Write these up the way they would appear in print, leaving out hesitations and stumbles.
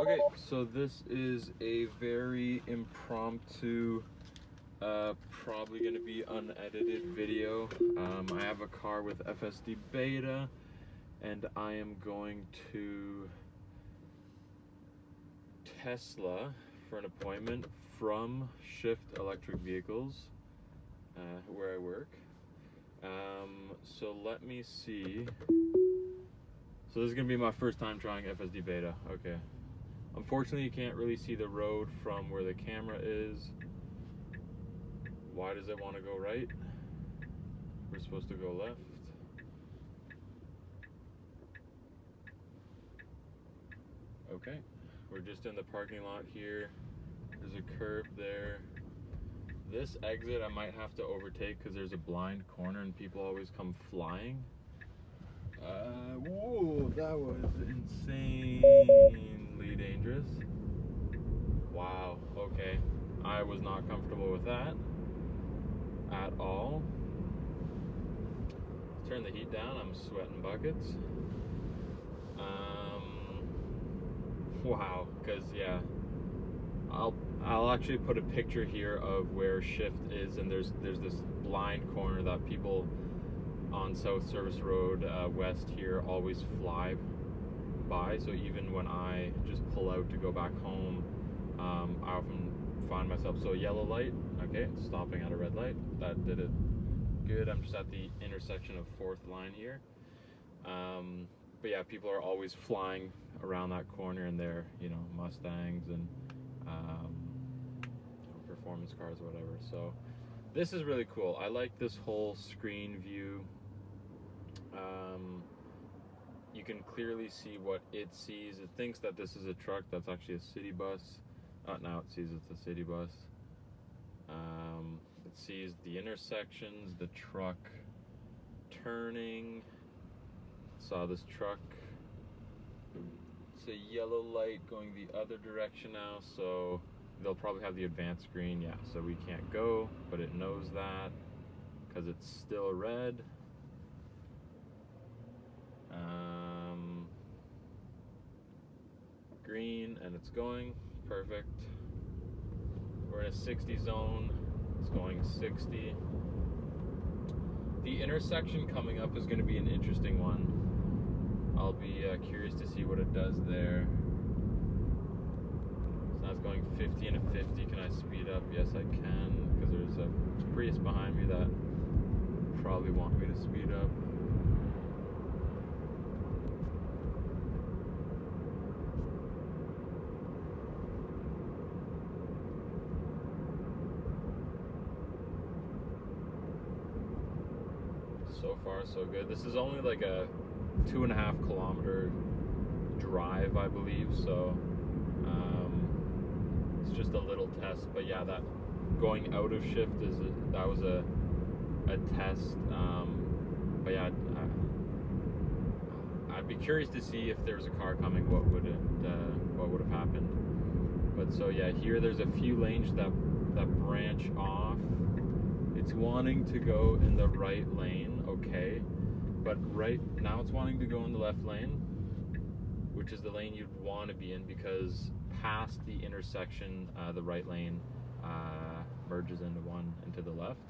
Okay, so this is a very impromptu, probably going to be unedited video. I have a car with FSD beta, and I am going to Tesla for an appointment from Shift Electric Vehicles, where I work. So let me see. So this is going to be my first time trying FSD beta. Okay. Unfortunately, you can't really see the road from where the camera is. Why does it want to go right? We're supposed to go left. Okay, we're just in the parking lot here. There's a curb there. This exit I might have to overtake because there's a blind corner and people always come flying. Whoa, that was insanely dangerous. Wow, okay. I was not comfortable with that at all. Turn the heat down, I'm sweating buckets. Wow, because yeah, I'll actually put a picture here of where Shift is, and there's this blind corner that people on South Service Road West here always fly by. So even when I just pull out to go back home, I often find myself, so yellow light, okay, stopping at a red light, that did it good. I'm just at the intersection of 4th line here. But yeah, people are always flying around that corner in their, Mustangs and performance cars or whatever. So this is really cool. I like this whole screen view. You can clearly see what it sees. It thinks that this is a truck. That's actually a city bus. Now it sees it's a city bus. It sees the intersections, the truck turning. Saw this truck. It's a yellow light going the other direction now, so they'll probably have the advanced screen. Yeah, so we can't go, but it knows that because it's still red. Green, and it's going perfect. We're in a 60 zone. It's going 60. The intersection coming up is going to be an interesting one. I'll be curious to see what it does there. So now it's going 50 and a 50. Can I speed up? Yes, I can, because there's a Prius behind me that probably want me to speed up. So far, so good. This is only like a 2.5 kilometer drive, I believe, so it's just a little test. But yeah, that going out of Shift that was a test. But yeah, I'd be curious to see if there's a car coming, what would have happened. But so yeah, here there's a few lanes that branch off. It's wanting to go in the right lane, okay, but right now it's wanting to go in the left lane, which is the lane you'd want to be in, because past the intersection, the right lane merges into the left.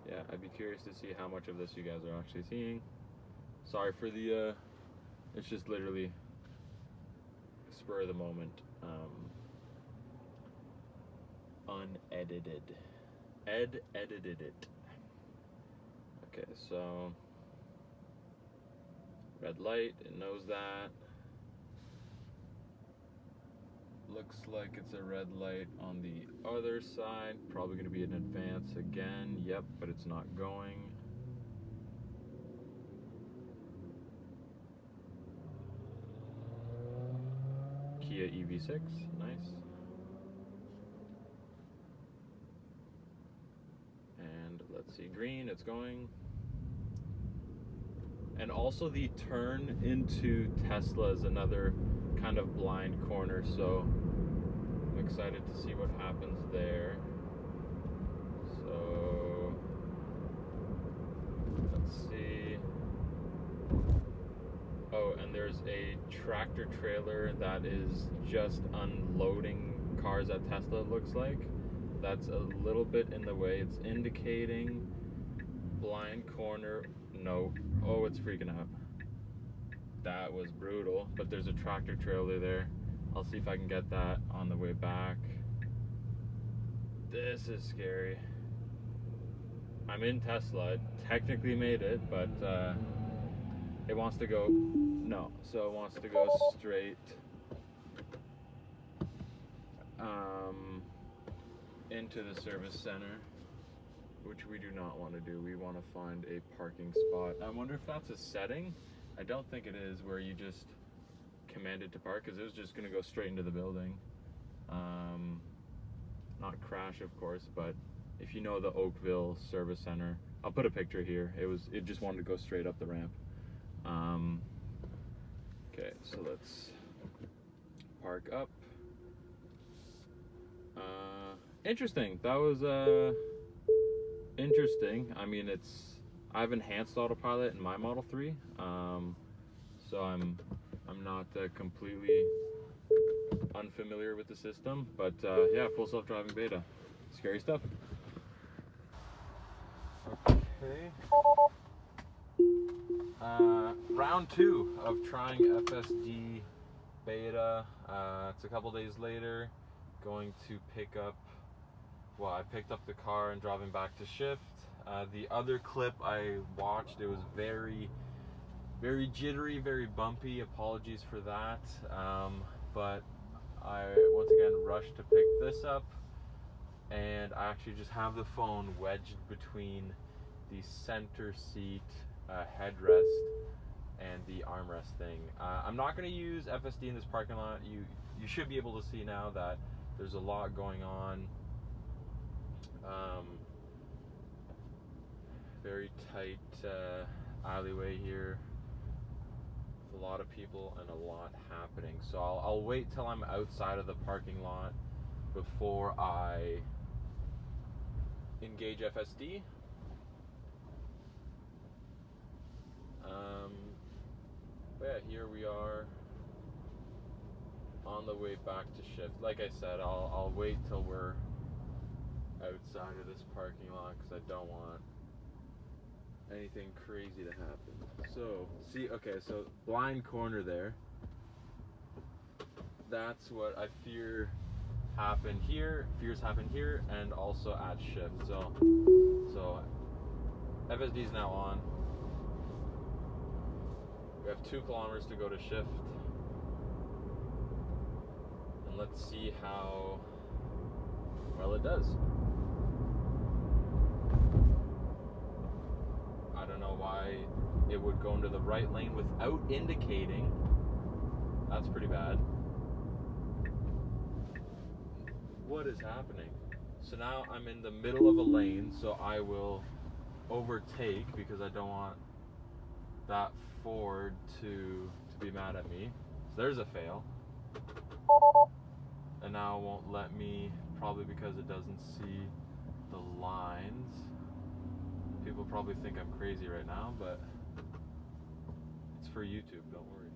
Yeah, I'd be curious to see how much of this you guys are actually seeing. Sorry for the, it's just literally spur of the moment, unedited. Ed edited it. Okay, so red light, it knows that. Looks like it's a red light on the other side. Probably going to be an advance again. Yep, but it's not going. Kia EV6, nice. Let's see, green, it's going. And also the turn into Tesla is another kind of blind corner, so I'm excited to see what happens there. So let's see. Oh, and and there's a tractor trailer that is just unloading cars at Tesla, it looks like. That's a little bit in the way. It's indicating blind corner. No. Oh, it's freaking out. That was brutal. But there's a tractor trailer there. I'll see if I can get that on the way back. This is scary. I'm in Tesla. It technically made it, but it wants to go. No. So it wants to go straight into the service center, which we do not want to do. We want to find a parking spot. I wonder if that's a setting. I don't think it is, where you just command it to park, because it was just going to go straight into the building. Not crash, of course, but if you know the Oakville Service Center, I'll put a picture here. It just wanted to go straight up the ramp. Okay, so let's park up. Interesting. That was interesting. I mean, I've enhanced autopilot in my Model 3, so I'm not completely unfamiliar with the system, but yeah, full self-driving beta. Scary stuff. Okay. Round 2 of trying FSD beta. It's a couple days later. Going to pick up. Well, I picked up the car and driving back to shift. The other clip I watched, it was very, very jittery, very bumpy. Apologies for that. But I once again rushed to pick this up, and I actually just have the phone wedged between the center seat headrest and the armrest thing. I'm not going to use FSD in this parking lot. You should be able to see now that there's a lot going on. Very tight alleyway here with a lot of people and a lot happening. So I'll wait till I'm outside of the parking lot before I engage FSD. But yeah, here we are on the way back to shift. Like I said, I'll wait till we're outside of this parking lot because I don't want anything crazy to happen. So, see, okay, so blind corner there. That's what I fears happen here, and also at shift. So FSD is now on. We have 2 kilometers to go to shift. And let's see how well it does. I don't know why it would go into the right lane without indicating. That's pretty bad. What is happening? So now I'm in the middle of a lane, so I will overtake because I don't want that Ford to be mad at me. So there's a fail. And now it won't let me, probably because it doesn't see the lines. People probably think I'm crazy right now, but it's for YouTube, don't worry.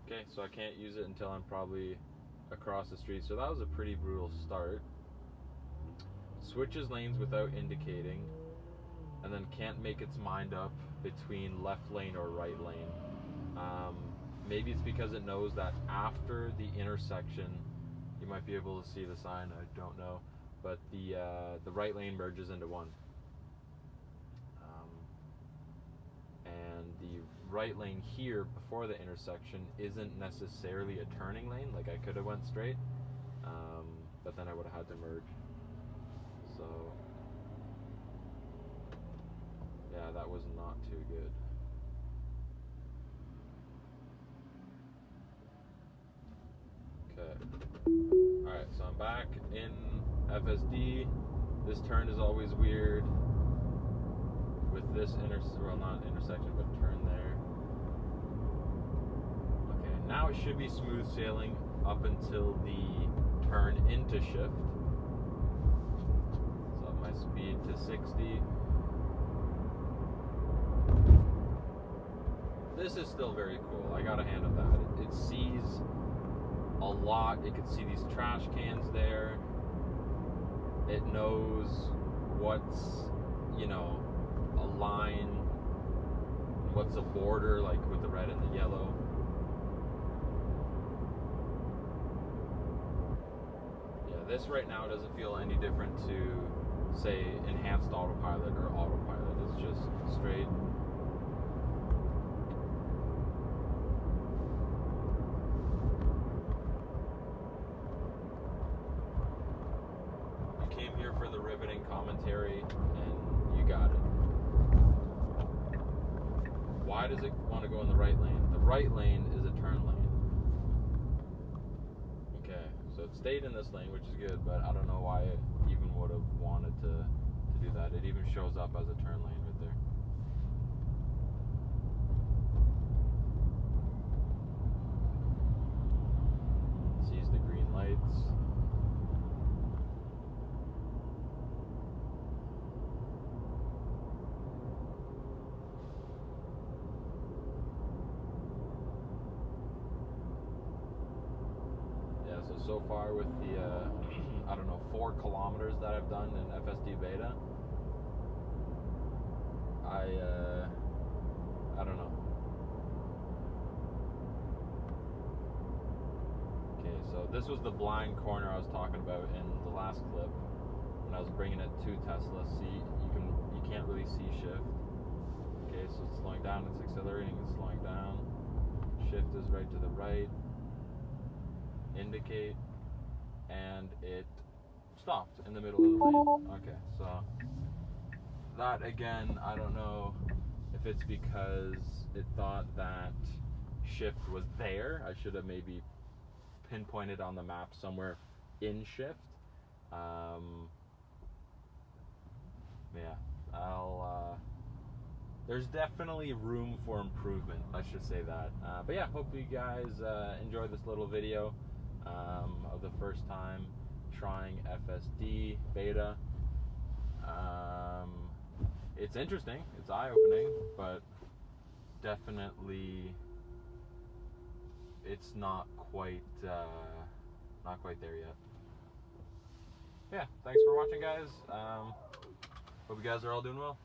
Okay, so I can't use it until I'm probably across the street. So that was a pretty brutal start. Switches lanes without indicating, and then can't make its mind up between left lane or right lane. Maybe it's because it knows that after the intersection, you might be able to see the sign, I don't know, but the right lane merges into one. And the right lane here before the intersection isn't necessarily a turning lane. Like, I could have went straight, but then I would have had to merge. So yeah, that was not too good. Okay. Alright, so I'm back in FSD. This turn is always weird with this not intersection, but turn there. Okay, now it should be smooth sailing up until the turn into shift. So up my speed to 60. this is still very cool. I gotta hand it that. It sees a lot. It can see these trash cans there. It knows what's, you know, a line, what's a border, like with the red and the yellow. Yeah, this right now doesn't feel any different to, say, enhanced autopilot or autopilot. It's just straight. You came here for the riveting commentary and you got it. Why does it want to go in the right lane? The right lane is a turn lane. Okay, so it stayed in this lane, which is good, but I don't know why it even would have wanted to do that. It even shows up as a turn lane right there. It sees the green lights. So far with the, I don't know, 4 kilometers that I've done in FSD beta, I don't know. Okay, so this was the blind corner I was talking about in the last clip when I was bringing it to Tesla. See, you can't really see shift. Okay, so it's slowing down, it's accelerating, it's slowing down. Shift is right to the right. Indicate, and it stopped in the middle of the lane. Okay, so that again, I don't know if it's because it thought that shift was there. I should have maybe pinpointed on the map somewhere in shift. Yeah, there's definitely room for improvement, I should say that. But yeah, hope you guys enjoyed this little video of the first time trying FSD beta. It's interesting, it's eye-opening, but definitely it's not quite there yet. Yeah, thanks for watching, guys. Hope you guys are all doing well.